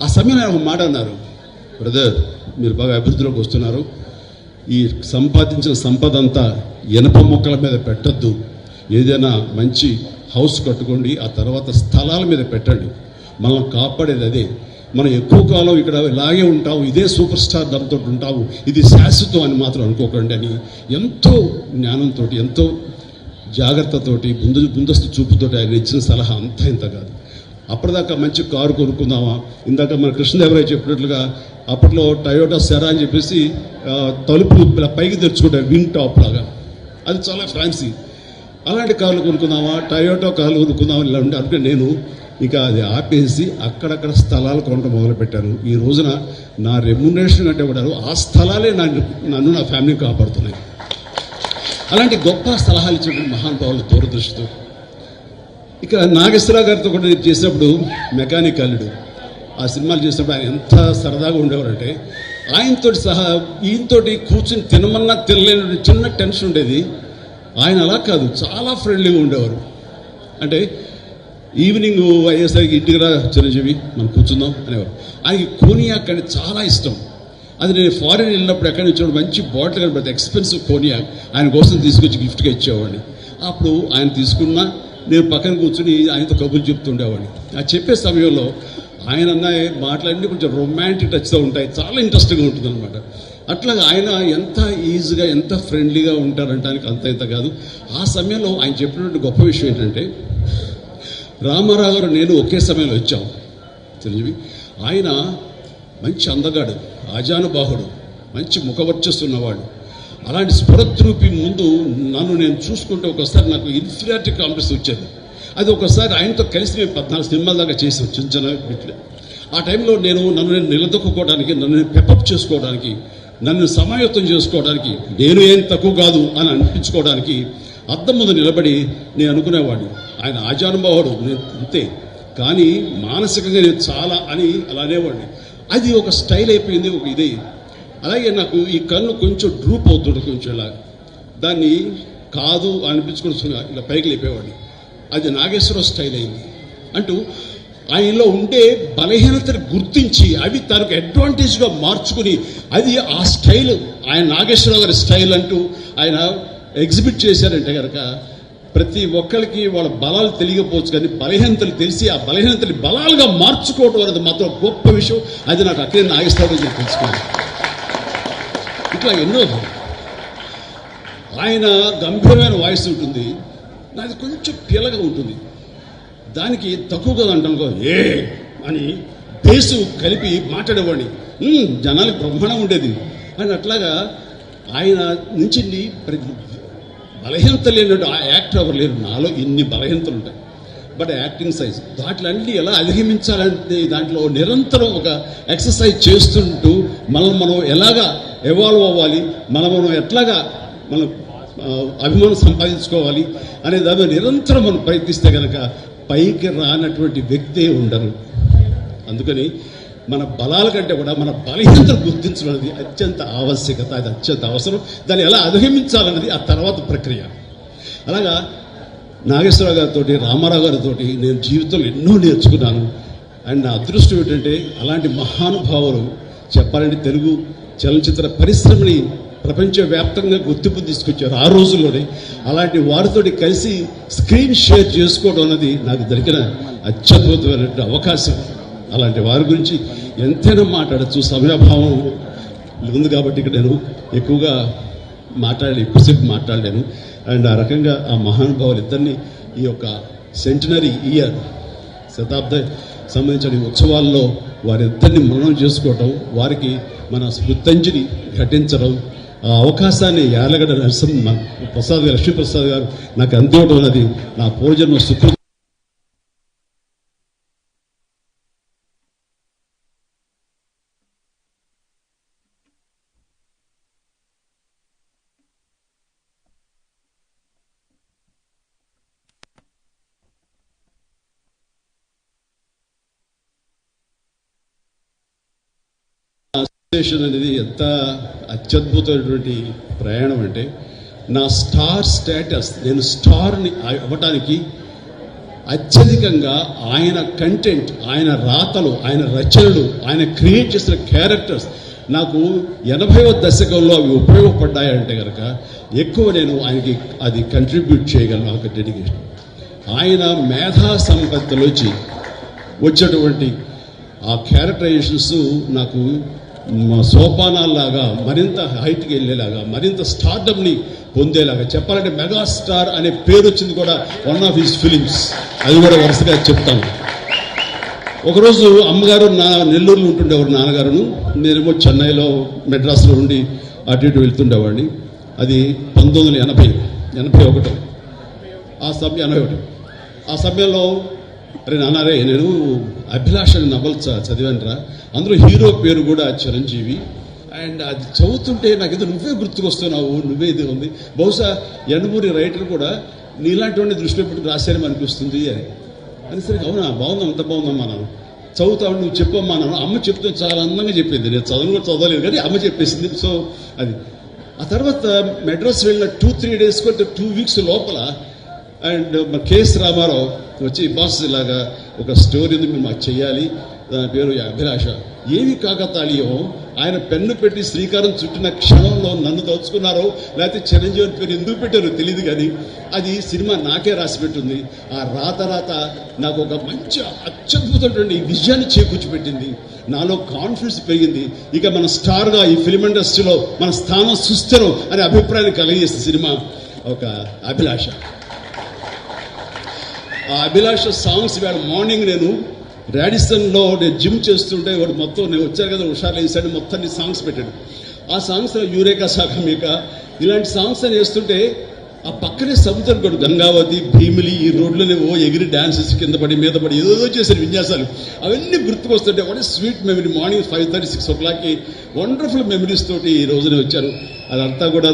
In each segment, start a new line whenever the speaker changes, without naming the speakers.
ఆ సమయంలో ఒక మాట అన్నారు, బ్రదర్ మీరు బాగా అభివృద్ధిలోకి వస్తున్నారు, ఈ సంపాదించిన సంపద అంతా ఇనప మొక్కల మీద పెట్టద్దు, ఏదైనా మంచి హౌస్ కట్టుకోండి, ఆ తర్వాత స్థలాల మీద పెట్టండి, మనం కాపాడేది అదే, మనం ఎక్కువ కాలం ఇక్కడ ఇలాగే ఉంటాము, ఇదే సూపర్ స్టార్ ధరతో ఉంటాము, ఇది శాశ్వతం అని మాత్రం అనుకోకండి అని ఎంతో జ్ఞానంతో, ఎంతో జాగ్రత్తతోటి, ముందస్తు చూపుతోటి ఆయన ఇచ్చిన సలహా అంతా ఇంత కాదు. అప్పటిదాకా మంచి కారు కొనుక్కుందామా, ఇందాక మన కృష్ణదేవరాయ చెప్పినట్లుగా అప్పట్లో టయోటా సెరా అని చెప్పేసి తలుపులు పైకి తెచ్చుకుంటారు వింగ్ టాప్ లాగా, అది చాలా ఫ్యాన్సీ, అలాంటి కార్లు కొనుక్కుందామా, టయోటా కార్లు కొనుక్కుందామా ఇలా ఉంటే అంటే నేను ఇక అది ఆపేసి అక్కడక్కడ స్థలాలు కొనడం మొదలుపెట్టాను. ఈ రోజున నా రెమ్యునరేషన్ అంటే కూడా ఆ స్థలాలే నన్ను నా ఫ్యామిలీని కాపాడుతున్నాయి. అలాంటి గొప్ప సలహాలు ఇచ్చినటువంటి మహానుభావులు దూరదృష్టితో. ఇక నాగేశ్వరరావు గారితో కూడా నేను చేసినప్పుడు మెకానిక్ అల్లుడు ఆ సినిమాలు చేసినప్పుడు ఆయన ఎంత సరదాగా ఉండేవారంటే, ఆయనతో సహా ఈయనతోటి కూర్చుని తినమన్నా తినలేని చిన్న టెన్షన్ ఉండేది. ఆయన అలా కాదు, చాలా ఫ్రెండ్లీగా ఉండేవారు. అంటే ఈవినింగ్ అయ్యేసరికి ఇంటికి రా చిరంజీవి మనం కూర్చుందాం అనేవారు. ఆయనకి కోనియాక్ అంటే చాలా ఇష్టం. అది నేను ఫారిన్ వెళ్ళినప్పుడు ఎక్కడి నుంచి మంచి బాటిల్ కనబడితే ఎక్స్పెన్సివ్ కోనియాక్ ఆయన కోసం తీసుకొచ్చి గిఫ్ట్గా ఇచ్చేవాడిని. అప్పుడు ఆయన తీసుకున్నా నేను పక్కన కూర్చుని ఆయనతో కబుర్లు చెప్తుండేవాడిని. ఆ చెప్పే సమయంలో ఆయన అన్న మాటలన్నీ కొంచెం రొమాంటిక్ టచ్తో ఉంటాయి, చాలా ఇంట్రెస్టింగ్గా ఉంటుంది అనమాట. అట్లాగా ఆయన ఎంత ఈజీగా ఎంత ఫ్రెండ్లీగా ఉంటారంటానికి అంత ఇంత కాదు. ఆ సమయంలో ఆయన చెప్పినటువంటి గొప్ప విషయం ఏంటంటే, రామారావు గారు నేను ఒకే సమయంలో వచ్చాం చిరంజీవి. ఆయన మంచి అందగాడు, ఆజానుబాహుడు, మంచి ముఖవర్చస్సున్నవాడు. అలాంటి స్ఫురద్రూపి ముందు నన్ను నేను చూసుకుంటే ఒకసారి నాకు ఇన్ఫీరియారిటీ కాంప్లెక్స్ వచ్చేది. అది ఒకసారి ఆయనతో కలిసి మేము 14 సినిమాల దాకా చేసాం చిన్న చిన్న బిట్లు. ఆ టైంలో నన్ను నిలదొక్కుకోవడానికి, నన్ను పెప్పప్ చేసుకోవడానికి, నన్ను సమాయత్తం చేసుకోవడానికి, నేను ఏం తక్కువ కాదు అని అనిపించుకోవడానికి అద్దం ముందు నిలబడి నేను అనుకునేవాడిని, ఆయన ఆజానుభావుడు, నేను అంతే, కానీ మానసికంగా నేను చాలా అని అలా అనేవాడిని. అది ఒక స్టైల్ అయిపోయింది, ఒక ఇదే. అలాగే నాకు ఈ కన్ను కొంచెం డ్రూప్ అవుతుంది, కొంచెం ఇలా దాన్ని కాదు అనిపించుకొని ఇలా పైకి లేపేవాడిని. అది నాగేశ్వరరావు స్టైల్ అయింది. అంటూ ఆయనలో ఉండే బలహీనతను గుర్తించి అవి తనకు అడ్వాంటేజ్గా మార్చుకుని, అది ఆ స్టైల్ ఆయన నాగేశ్వరరావు గారి స్టైల్ అంటూ ఆయన ఎగ్జిబిట్ చేశారంటే కనుక ప్రతి ఒక్కరికి వాళ్ళ బలాలు తెలియకపోవచ్చు, కానీ బలహీనతలు తెలిసి ఆ బలహీనతని బలాలుగా మార్చుకోవడం అనేది మాత్రం గొప్ప విషయం. అది నాకు అక్కడే నాగేశ్వరరావు గారు తెలుసుకున్నాను. ఇట్లా ఎన్నో. ఆయన గంభీరమైన వాయిస్ ఉంటుంది, నాది కొంచెం పీలగా ఉంటుంది, దానికి తక్కువగా అంటాను ఏ అని బేసు కలిపి మాట్లాడేవాడిని, జనాలకు బ్రహ్మాండం ఉండేది అని. అట్లాగా ఆయన నుంచి బలహీనత లేనట్టు ఆ యాక్టర్ ఎవరు లేరు. నాలో ఇన్ని బలహీనతలు ఉంటాయి, బట్ యాక్టింగ్ సైజ్ దాంట్లన్నీ ఎలా అధిగమించాలంటే దాంట్లో నిరంతరం ఒక ఎక్సర్సైజ్ చేస్తుంటూ మనం ఎలాగా ఎవాల్వ్ అవ్వాలి, మనం ఎట్లాగా మనం అభిమానం సంపాదించుకోవాలి అనే దాన్ని నిరంతరం మనం ప్రయత్నిస్తే కనుక పైకి రానటువంటి వ్యక్తే ఉండరు. అందుకని మన బలాల కంటే కూడా మన బలహీనతను గుర్తించడం అనేది అత్యంత ఆవశ్యకత, అది అత్యంత అవసరం. దాన్ని ఎలా అధిగమించాలన్నది ఆ తర్వాత ప్రక్రియ. అలాగా నాగేశ్వరరావు గారితో, రామారావు గారితో నేను జీవితంలో ఎన్నో నేర్చుకున్నాను. అండ్ నా అదృష్టం ఏంటంటే అలాంటి మహానుభావులు చెప్పాలంటే తెలుగు చలనచిత్ర పరిశ్రమని ప్రపంచవ్యాప్తంగా గుర్తింపు తీసుకొచ్చారు ఆ రోజుల్లోనే. అలాంటి వారితోటి కలిసి స్క్రీన్ షేర్ చేసుకోవడం అన్నది నాకు దొరికిన అత్యద్భుతమైన అవకాశం. అలాంటి వారి గురించి ఎంతైనా మాట్లాడచ్చు, సమయాభావం ఉంది కాబట్టి ఇక్కడ నేను ఎక్కువగా ఎక్కువసేపు మాట్లాడలేను. అండ్ ఆ రకంగా ఆ మహానుభావులు ఇద్దరిని ఈ యొక్క సెంటినరీ ఇయర్, శతాబ్ద సంబంధించిన ఉత్సవాల్లో వారిద్దరిని మననం చేసుకోవటం, వారికి మన స్మృత్యంజలి ఘటించడం, ఆ అవకాశాన్ని యాలగడ్డ ప్రసాద్ గారు, లక్ష్మీప్రసాద్ గారు నాకు అందివ్వడం అన్నది నా పూర్వజన్మ సుకృతం. అనేది ఎంత అత్యద్భుతమైనటువంటి ప్రయాణం అంటే, నా స్టార్ స్టేటస్, నేను స్టార్ని అవ్వటానికి అత్యధికంగా ఆయన కంటెంట్, ఆయన రాతలు, ఆయన రచనలు, ఆయన క్రియేట్ చేసిన క్యారెక్టర్స్ నాకు 80వ దశకంలో అవి ఉపయోగపడ్డాయంటే కనుక ఎక్కువ నేను ఆయనకి అది కంట్రిబ్యూట్ చేయగలను. ఒక డెడికేషన్, ఆయన మేధా సంపత్తిలోంచి వచ్చేటువంటి ఆ క్యారెక్టరైజేషన్స్ నాకు సోపానాల్లాగా మరింత హైట్కి వెళ్ళేలాగా, మరింత స్టార్డమ్ని పొందేలాగా. చెప్పాలంటే మెగాస్టార్ అనే పేరు వచ్చింది కూడా వన్ ఆఫ్ హిస్ ఫిలిమ్స్. అది కూడా వరుసగా చెప్తాను. ఒకరోజు అమ్మగారు నెల్లూరులో ఉంటుండేవారు, నాన్నగారును. నేనేమో చెన్నైలో మెడ్రాస్లో ఉండి అటు ఇటు వెళ్తుండేవాడిని. అది 1981 ఆ సమయంలో అరే నాన్నారే, నేను అభిలాష నవల్ చదివానురా, అందులో హీరో పేరు కూడా చిరంజీవి. అండ్ అది చదువుతుంటే నాకు ఏదో నువ్వే గుర్తుకొస్తున్నావు, నువ్వే ఇది ఉంది, బహుశా యండమూరి రైటర్ కూడా నీలాంటి వాడిని దృష్టిలో పెట్టి రాశారని అనిపిస్తుంది అని సరే అవునా, బాగుందా, అంత బాగుందమ్మా, నాన్న చదువుతావు, నువ్వు చెప్పమ్మా నాన్న. అమ్మ చెప్తే చాలా అందంగా చెప్పింది. నేను కూడా చదవలేదు కానీ అమ్మ చెప్పేసింది. సో అది ఆ తర్వాత మెడ్రాస్ వెళ్ళిన 2-3 days 2 weeks లోపల అండ్ కెఎస్ రామారావు వచ్చి, బాస్ ఇలాగా ఒక స్టోరీ ఉంది, మీరు మాకు చెయ్యాలి, దాని పేరు అభిలాష. ఏమి కాకతాళీయం, ఆయన పెన్ను పెట్టి శ్రీకారం చుట్టిన క్షణంలో నన్ను తలుచుకున్నారో లేకపోతే చిరంజీవి పేరు ఎందుకు పెట్టారో తెలియదు, కానీ అది సినిమా నాకే రాసి పెట్టుంది. ఆ రాత నాకు ఒక మంచి అత్యద్భుతమైనటువంటి విజయాన్ని చేకూర్చిపెట్టింది. నాలో కాన్ఫిడెన్స్ పెరిగింది. ఇక మన స్టార్గా ఈ ఫిల్మ్ ఇండస్ట్రీలో మన స్థానం సుస్థిరం అనే అభిప్రాయాన్ని కలిగజేసిన సినిమా ఒక అభిలాష. ఆ అభిలాష సాంగ్స్ ఇవాళ మార్నింగ్ నేను రాడిసన్లో నేను జిమ్ చేస్తుంటే వాడు మొత్తం నేను వచ్చాను కదా హుషారు వేసాడు, మొత్తాన్ని సాంగ్స్ పెట్టాడు. ఆ సాంగ్స్ యూరేకా సాగమిక ఇలాంటి సాంగ్స్ అని వేస్తుంటే ఆ పక్కనే సముద్రం కూడా గంగావతి, భీమిలి, ఈ రోడ్లోనే ఎగిరి డాన్సెస్ కింద పడి మీద పడి ఏదో చేశారు విన్యాసాలు. అవన్నీ గుర్తుకొస్తుంటే what sweet memory. Morning 5:30-6 o'clock wonderful memories తోటి ఈ రోజునే వచ్చారు. అదంతా కూడా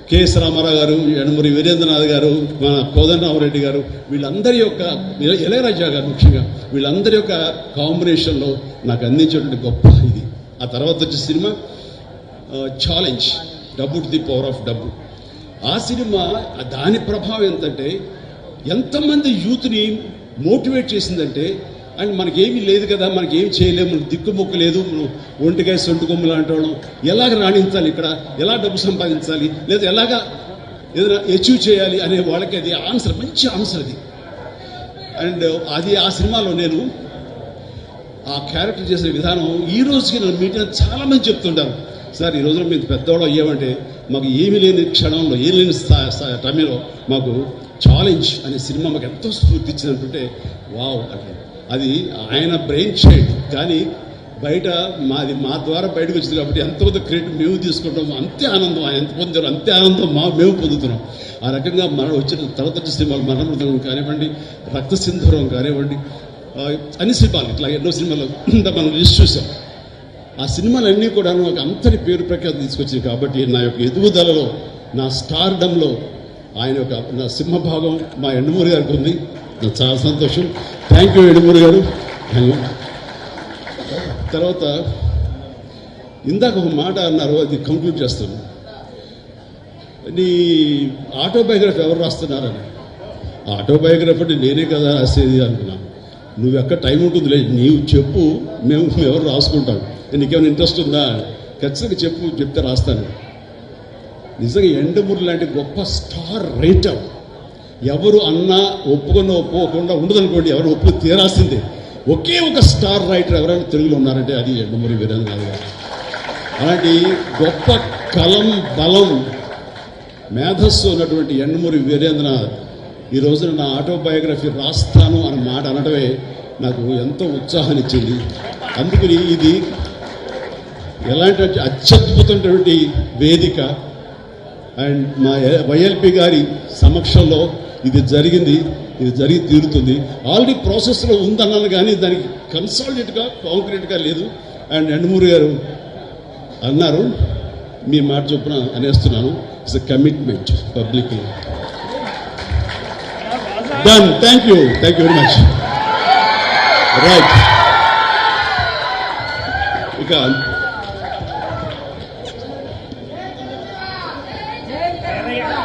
కెఎస్ రామారావు గారు, యండమూరి వీరేంద్రనాథ్ గారు, మన కోదండరామరెడ్డి గారు, వీళ్ళందరి యొక్క ఇళయరాజా గారు ముఖ్యంగా, వీళ్ళందరి యొక్క కాంబినేషన్లో నాకు అందించేటువంటి గొప్ప ఇది. ఆ తర్వాత వచ్చే సినిమా ఛాలెంజ్, డబ్బు టు ది పవర్ ఆఫ్ డబ్బు. ఆ సినిమా దాని ప్రభావం ఎంతంటే ఎంతమంది యూత్ని మోటివేట్ చేసిందంటే, అండ్ మనకేమీ లేదు కదా, మనకేం చేయలేము, దిక్కుమొక్కు లేదు, ఒంటికాయ సొంటు కొమ్ము లాంటి వాళ్ళం, ఎలాగ రాణించాలి, ఇక్కడ ఎలా డబ్బు సంపాదించాలి, లేదా ఎలాగా ఏదైనా అచీవ్ చేయాలి అనే వాళ్ళకి అది ఆన్సర్, మంచి ఆన్సర్ అది. అండ్ అది ఆ సినిమాలో నేను ఆ క్యారెక్టర్ చేసే విధానం ఈ రోజుకి నన్ను మీటింగ్ చాలామంది చెప్తుంటారు, సార్ ఈ రోజున మేము పెద్దవాళ్ళు అయ్యామంటే మాకు ఏమీ లేని క్షణంలో, ఏం లేని టైంలో మాకు ఛాలెంజ్ అనే సినిమా మాకు ఎంతో స్ఫూర్తి ఇచ్చినట్టుంటే వావ్ అంటే అది ఆయన బ్రెయిన్ చైల్డ్. కానీ బయట మా ద్వారా బయటకు వచ్చింది కాబట్టి ఎంతో క్రెడిట్ మేము తీసుకుంటాం. అంతే ఆనందం ఆయన ఎంత పొందారో అంతే ఆనందం మేము పొందుతున్నాం. ఆ రకంగా మనం వచ్చిన తర్వాత సినిమాలు మరణమృతం కానివ్వండి, రక్తసింధూరం కానివ్వండి, అన్ని సినిమాలు ఇట్లా ఎన్నో సినిమాలు మనం లిస్ట్ చూసాం. ఆ సినిమాలన్నీ కూడా నాకు అంతటి పేరు ప్రఖ్యాతి తీసుకొచ్చింది. కాబట్టి నా యొక్క ఎదుగుదలలో, నా స్టార్డంలో ఆయన యొక్క నా సింహభాగం మా యండమూరి గారికి ఉంది. నాకు చాలా సంతోషం. థ్యాంక్ యూ యండమూరి గారు. తర్వాత ఇందాక ఒక మాట అన్నారు, అది కంక్లూడ్ చేస్తాను. నీ ఆటోబయోగ్రఫీ ఎవరు రాస్తున్నారని. ఆటోబయోగ్రఫీ నేనే కదా రాసేది అనుకున్నాను. నువ్వు ఎక్కడ టైం ఉంటుంది లేదు, నీవు చెప్పు, మేము ఎవరు రాసుకుంటాం, నీకేమైనా ఇంట్రెస్ట్ ఉందా, ఖచ్చితంగా చెప్తే రాస్తాను. నిజంగా యండమూరి లాంటి గొప్ప స్టార్ రైటర్ ఎవరు అన్నా ఒప్పుకోకుండా ఉండదనుకోండి, ఎవరు ఒప్పుకు తీరాల్సిందే. ఒకే ఒక స్టార్ రైటర్ ఎవరైనా తెలుగులో ఉన్నారంటే అది యండమూరి వీరేంద్రనాథ్ గారు. అలాంటి గొప్ప కలం, బలం, మేధస్సు ఉన్నటువంటి యండమూరి వీరేంద్రనాథ్ ఈ రోజున నా ఆటోబయోగ్రఫీ రాస్తాను అన్న మాట అనడమే నాకు ఎంతో ఉత్సాహాన్ని ఇచ్చింది. అందుకని ఇది ఎలాంటి అత్యద్భుతమైనటువంటి వేదిక. అండ్ మా వైఎల్పి గారి సమక్షంలో ఇది జరిగింది, ఇది జరిగి తీరుతుంది. ఆల్రెడీ ప్రాసెస్లో ఉందన్నాను కానీ దానికి కన్సాలిడేట్గా కాంక్రీట్గా లేదు. అండ్ యండమూరి గారు అన్నారు, మీ మాట చొప్పున అనేస్తున్నాను, it's a commitment public. Done. Thank you very much. Right, ఇక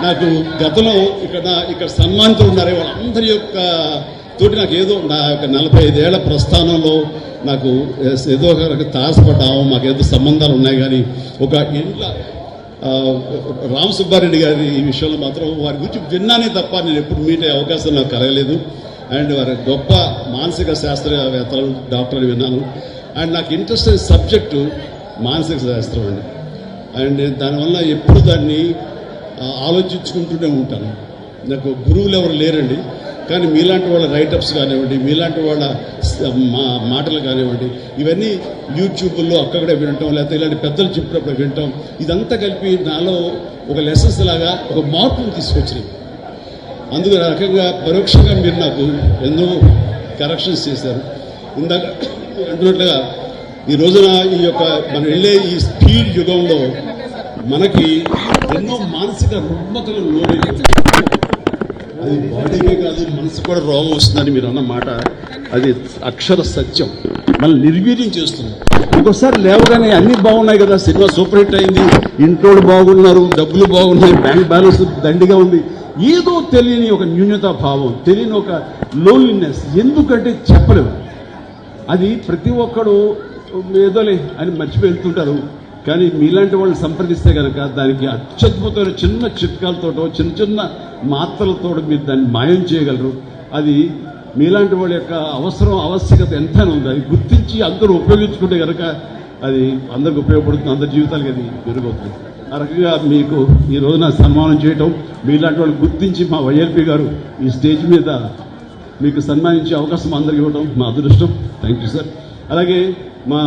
నాకు గతంలో ఇక్కడ సన్మానితులు ఉన్నారే వాళ్ళందరి యొక్క తోటి నాకు ఏదో నా యొక్క 45 ఏళ్ల ప్రస్థానంలో నాకు ఏదో ఒక తారసపడ్డాము, మాకేదో సంబంధాలు ఉన్నాయి. కానీ ఒక ఇంట్లో రామ్ సుబ్బారెడ్డి గారి ఈ విషయంలో మాత్రం వారి గురించి విన్నానే తప్ప నేను ఎప్పుడు మీట్ అయ్యే అవకాశం నాకు కలగలేదు. అండ్ వారి గొప్ప మానసిక శాస్త్రవేత్తలు డాక్టర్ని విన్నాను. అండ్ నాకు ఇంట్రెస్ట్ అయిన సబ్జెక్టు మానసిక శాస్త్రం అండి. అండ్ దానివల్ల ఎప్పుడు దాన్ని ఆలోచించుకుంటూనే ఉంటాను. నాకు గురువులు ఎవరు లేరండి, కానీ మీలాంటి వాళ్ళ రైటప్స్ కానివ్వండి, మీలాంటి వాళ్ళ మాటలు కానివ్వండి, ఇవన్నీ యూట్యూబ్లో అక్కడే వినటం, లేకపోతే ఇలాంటి పెద్దలు చెప్పినప్పుడు వినటం, ఇదంతా కలిపి నాలో ఒక లెసన్స్ లాగా ఒక మార్పును తీసుకొచ్చినాయి. అందుకు రకంగా పరోక్షంగా మీరు నాకు ఎన్నో కరెక్షన్స్ చేశారు. ఇందాక అంటున్నట్లుగా ఈ రోజున ఈ యొక్క మనం వెళ్ళే ఈ స్పీడ్ యుగంలో మనకి ఎన్నో మానసిక రుగ్మతలు లోనే, అది బాడీకే కాదు మనసు కూడా రోగం వస్తుందని మీరు అన్న మాట అది అక్షర సత్యం. మళ్ళీ నిర్వీర్యం చేస్తుంది. ఇంకోసారి లేవగానే అన్నీ బాగున్నాయి కదా, సినిమా సూపర్ హిట్ అయింది, ఇంట్లో బాగున్నారు, డబ్బులు బాగున్నాయి, బ్యాంక్ బ్యాలెన్స్ దండిగా ఉంది, ఏదో తెలియని ఒక న్యూనతా భావం, తెలియని ఒక లోన్లీనెస్. ఎందుకంటే చెప్పలేము. అది ప్రతి ఒక్కడు ఏదోలే అని మర్చిపోయి వెళ్తుంటారు. కానీ మీలాంటి వాళ్ళు సంప్రదిస్తే కనుక దానికి అత్యద్భుతమైన చిన్న చిట్కాలతోటో చిన్న చిన్న మాత్రలతో మీరు దాన్ని మాయం చేయగలరు. అది మీలాంటి వాళ్ళ యొక్క ఆవశ్యకత ఎంతైనా ఉంది. అది గుర్తించి అందరూ ఉపయోగించుకుంటే కనుక అది అందరికి ఉపయోగపడుతుంది, అందరి జీవితాలకి అది మెరుగవుతుంది. ఆ రకంగా మీకు ఈ రోజున సన్మానం చేయటం, మీలాంటి వాళ్ళు గుర్తించి మా వైఎల్పీ గారు ఈ స్టేజ్ మీద మీకు సన్మానించే అవకాశం అందరికి ఇవ్వడం మా అదృష్టం. Thank you sir. అలాగే మా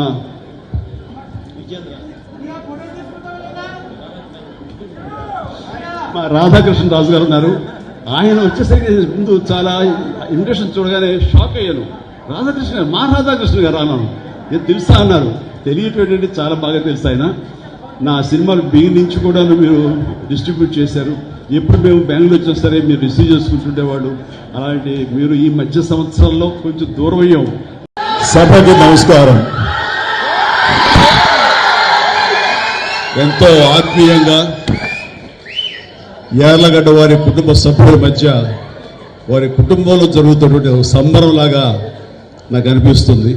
రాధాకృష్ణరాజు గారు ఉన్నారు. ఆయన వచ్చేసరికి ముందు చాలా ఇంట్రెస్ట్ చూడగానే షాక్ అయ్యాను. రాధాకృష్ణ మా రాధాకృష్ణ గారు అన్నాను. ఏం తెలుసా అన్నారు. తెలియటంటే చాలా బాగా తెలుసు. ఆయన నా సినిమాలు బిగిన్ నుంచి కూడా మీరు డిస్ట్రిబ్యూట్ చేశారు. ఎప్పుడు మేము బెంగళూరు వచ్చినా సరే మీరు రిసీవ్ చేసుకుంటుండేవాళ్ళు. అలాంటి మీరు ఈ మధ్య సంవత్సరాల్లో కొంచెం దూరం అయ్యాం.
సభకి నమస్కారం. ఎంతో ఆత్మీయంగా యార్లగడ్డ వారి కుటుంబ సభ్యుల మధ్య వారి కుటుంబంలో జరుగుతున్నటువంటి ఒక సంబరంలాగా నాకు అనిపిస్తుంది.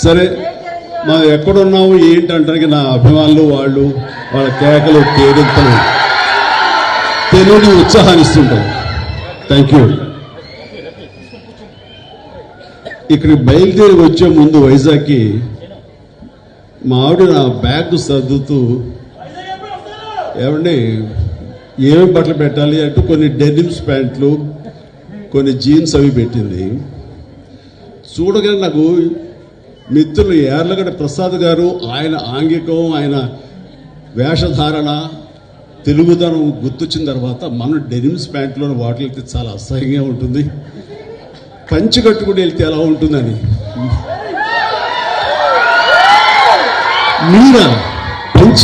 సరే మనం ఎక్కడున్నాము ఏంటంటే నా అభిమానులు వాళ్ళు వాళ్ళ కేకలు కేరింతలు తెలియని ఉత్సాహాన్ని ఇస్తుంటారు. Thank you. ఇక్కడికి బయలుదేరి వచ్చే ముందు వైజాగ్కి మా ఆవిడ నా బ్యాగ్ సర్దుతూ ఏమండి ఏమేమి బట్టలు పెట్టాలి అంటూ కొన్ని డెనిమ్స్ ప్యాంట్లు కొన్ని జీన్స్ అవి పెట్టింది. చూడగానే నాకు మిత్రులు యార్లగడ్డ ప్రసాద్ గారు ఆయన ఆంగికం ఆయన వేషధారణ తెలుగుదనం గుర్తొచ్చిన తర్వాత మనం డెనిమ్స్ ప్యాంట్లో వాటికి వెళ్తే చాలా అసహ్యంగా ఉంటుంది, పంచి కట్టుకుని వెళ్తే ఎలా ఉంటుందని. మీరా పంచ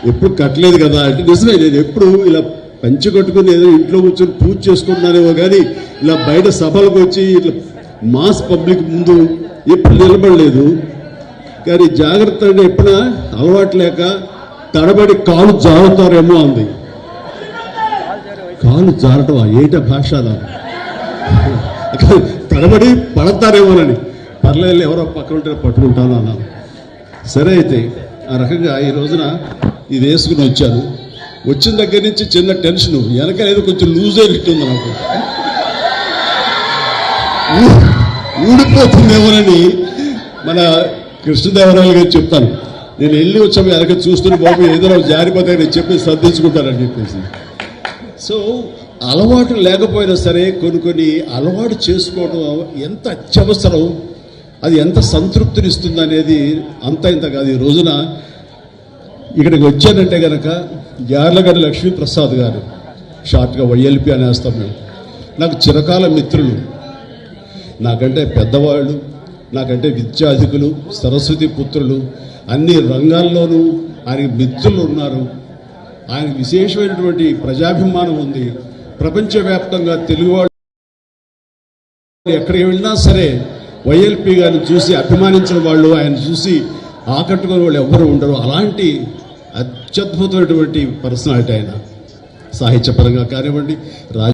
ఎప్పుడు కట్టలేదు కదా అంటే నిజమే. నేను ఎప్పుడు ఇలా పంచి కట్టుకుని ఏదో ఇంట్లో కూర్చొని పూజ చేసుకుంటున్నానేమో కానీ ఇలా బయట సభలకు వచ్చి ఇట్లా మాస్ పబ్లిక్ ముందు ఎప్పుడు నిలబడలేదు. కానీ జాగ్రత్త అంటే ఎప్పుడైనా అలవాటు లేక తడబడి కాలు జారుతారేమో అంది. కాలు జారటం ఏట భాష తడబడి పడతారేమోనని. పర్లేదు ఎవరో పక్కన ఉంటే పట్టుకుంటాను అన్నాను. సరే అయితే ఆ రకంగా ఈ రోజున ఇది వేసుకుని వచ్చాను. వచ్చిన దగ్గర నుంచి చిన్న టెన్షన్, వెనక ఏదో కొంచెం లూజ్ అయినట్టుంది నాకు, ఊడిపోతుందేమోనని మన కృష్ణదేవరాయలు గారు చెప్తాను. నేను వెళ్ళి వచ్చాము వెనక చూస్తున్న బాబు ఏదో జారిపోతే నేను చెప్పి శ్రద్ధించుకుంటానని చెప్పేసి. సో అలవాటు లేకపోయినా సరే కొన్ని అలవాటు చేసుకోవడం ఎంత అత్యవసరం, అది ఎంత సంతృప్తినిస్తుంది అనేది అంత ఇంత కాదు. ఈ రోజున ఇక్కడికి వచ్చానంటే కనుక యార్లగడ్డ లక్ష్మీప్రసాద్ గారు, షార్ట్గా వైఎల్పి అనేస్తాం మేము, నాకు చిరకాల మిత్రులు, నాకంటే పెద్దవాళ్ళు, నాకంటే విద్యాధికులు, సరస్వతి పుత్రులు, అన్ని రంగాల్లోనూ ఆయనకి మిత్రులు ఉన్నారు. ఆయనకు విశేషమైనటువంటి ప్రజాభిమానం ఉంది. ప్రపంచవ్యాప్తంగా తెలుగువాళ్ళు ఎక్కడికి వెళ్ళినా సరే వైఎల్పి గారిని చూసి అభిమానించిన వాళ్ళు, ఆయన చూసి ఆకట్టుకునే వాళ్ళు ఎవరు ఉండరు. అలాంటి అత్యద్భుతమైనటువంటి పర్సనాలిటీ ఆయన.
సాహిత్యపరంగా కానివ్వండి